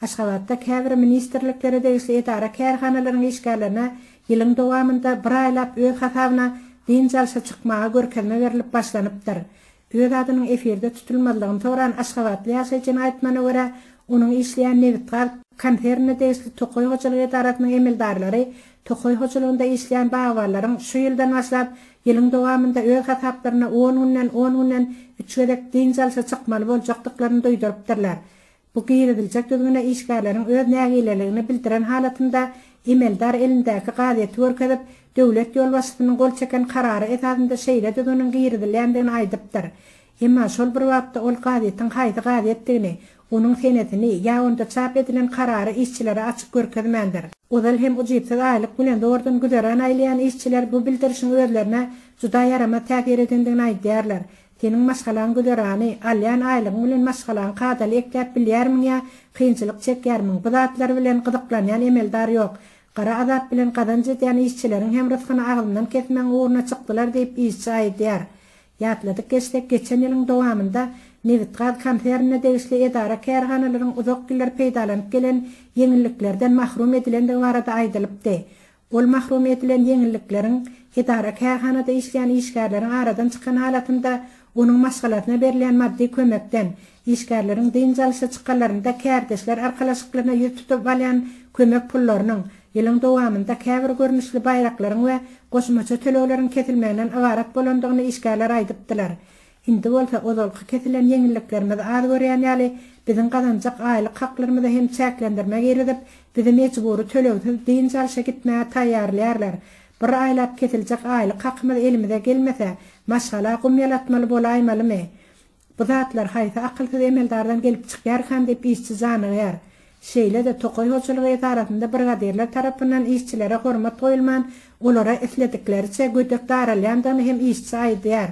Aşgabatda käbir ministerliklere degişli edara kärhanalaryň işgärlerine ýylyň dowamynda bir aýlap öz hasabyna din jalşa çykmaga görkezme berilip başlanypdyr. Öz adynyň efirde tutulmalygyny soran Aşgabatly ýaşaýjyň aýtmana görä, onuň işleýän Nevitgar konferne degişli Tokoy hojalygy edaratynyň emeldarlary Tokoy hojalygynda işleýän bagawalaryň şu ýyldan başlap ýylyň dowamynda öz hasaplaryna 10 günden 3 gerek din jalşa çykmaly boljakdyklaryny duýdurypdyrlar. Bu giýirilýek düzgüne işgärleriň öz nägileligini bildiren halatynda emeldar elindäki gadyety görkezip döwlet ýolbaşçysynyň gol çeken karary esasynda şeýle düzgüniň giýirilýändigini aýdypdyr. Emma şol bir wagtda ol gadyetiň haýdy gadyetdigini, onuň senetini ýa onda çap edilen karary işçilere açyk görkezmendir. Odal hem ujypsyz aýlyk bilen dogrudan güzeren aýlayan işçiler bu bildirişiň özlerine juda ýarama täsir edendigini aýdýarlar. Senin maşgalan güderany, alyan aýlygyň bilen maşgalan kadaly ekläp bilýärmiň ýa kynçylyk çekýärmiň? Bu zatlar bilen gyzyklanýan emeldar ýok. Gara azap bilen gazanç edýän işçileriň hem rızkyny agzyndan kesmäň uğruna çykdylar diýip işçi aýdýar. Ýatladyk geçsek geçen ýylyň dowamynda Nevitgar konferne degişli edara kärhanalaryň uzak ýyllar peýdalanyp gelen ýeňilliklerden mahrum edilendigi barada aýdylypdy. Ol mahrum edilen ýeňillikleriň edara kärhanada işleýän işgärleriň aradan çykan halatynda onuň maşgalatyna berilen maddi kömekden, işgärleriň din jalşa çykanlarynda kärdeşler arkalaşyklaryna ýüz tutup alýan kömek pullarynyň ýylyň dowamynda käbir görnüşli bayraklaryň we goşmaça töleýlerin kesilmeginen agarat bolandygyny işgärler aýdypdylar. Indi bolsa ozalky kesilen ýeňilliklerimiz az görýän ýaly biziň gazanjak aýlyk haklarymyzy hem çäklendirmek eredip bizi mecburi töleýsiz din jalşa gitmäge taýýarlaýarlar. Bir aýlap kesiljek aýlyk hakymyz elimize gelmese, maşgala gumýalatmaly bolaýmalymy? Bu zatlar haýsy akylsyz emeldardan gelip çykýarkan diýip işçi zanyýar. Şeýle de Tokoy hojalygy edaratynda brigadirler tarapyndan işçilere hormat goýulman, olara eslediklerçe gödek daralýandygyny hem işçi aýdýar.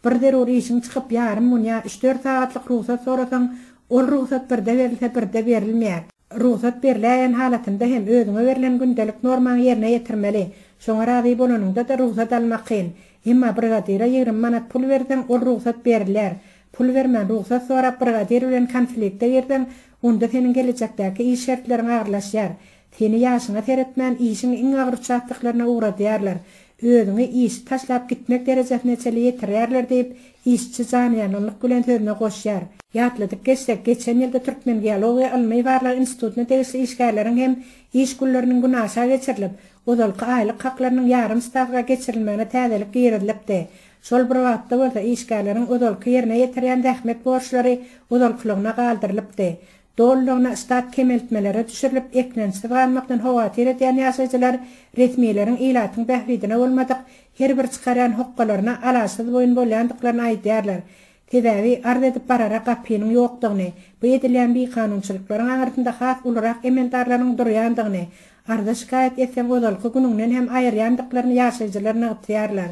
Bir derur işiň çykyp ýarym ýa 3-4 saatlyk ruhsat sorasaň, ol ruhsat birde berilse birde berilmeýär. Ruhsat berilýän halatynda hem özüňe berilen gündelik normany ýerine ýetirmeli. Şoňa razy bolanynda da ruhsat almak kyn. Emma brigadira 20 manat pul bersen, ol ruhsat berilýär. Pul bermän ruhsat sorap brigadir bilen konflikte girsen, onda senin gelecekdäki iş şertleriň agyrlaşýar. Seni ýaşyňa teretmän işiň iň agyr çatdyklaryna uğradýarlar. Özüňi iş taşlap gitmek derejesine çeli ýetirýärler diýip işçi zanýanlyk bilen sözüne goşýar. Ýatladyk geçsek geçen ýylda Türkmen Geologiýa Ilmy Barlar Institutyna tegişli işgärleriň hem iş günleriniň günaşa geçirilip, ozalky aýlyk haklarynyň ýarym stavga geçirilmegine täzelik giýirilipdi. Şol bir wagtda bolsa işgärleriň ozalky ýerine ýetirýän dähmet borçlary ozalkylygyna galdyrylypdy. Doğrulygyna stat kemeltmeleri düşürilip eklensiz galmakdan hawatyr edýän ýaşaýjylar resmiýetiň ilatyň bähridine bolmadyk her bir çykarýan hokkalaryna alasyz boýun bolýandyklaryny aýdýarlar. Tedawi arz edip barara gapynyň ýokdugyny, bu edilýän bikanunçylyklaryň aňyrtynda has olarak emeldarlaryň durýandygyny, arda şikayet etsen ozalky günüňden hem aýyrýandyklaryny ýaşaýjylar näpdýarlar.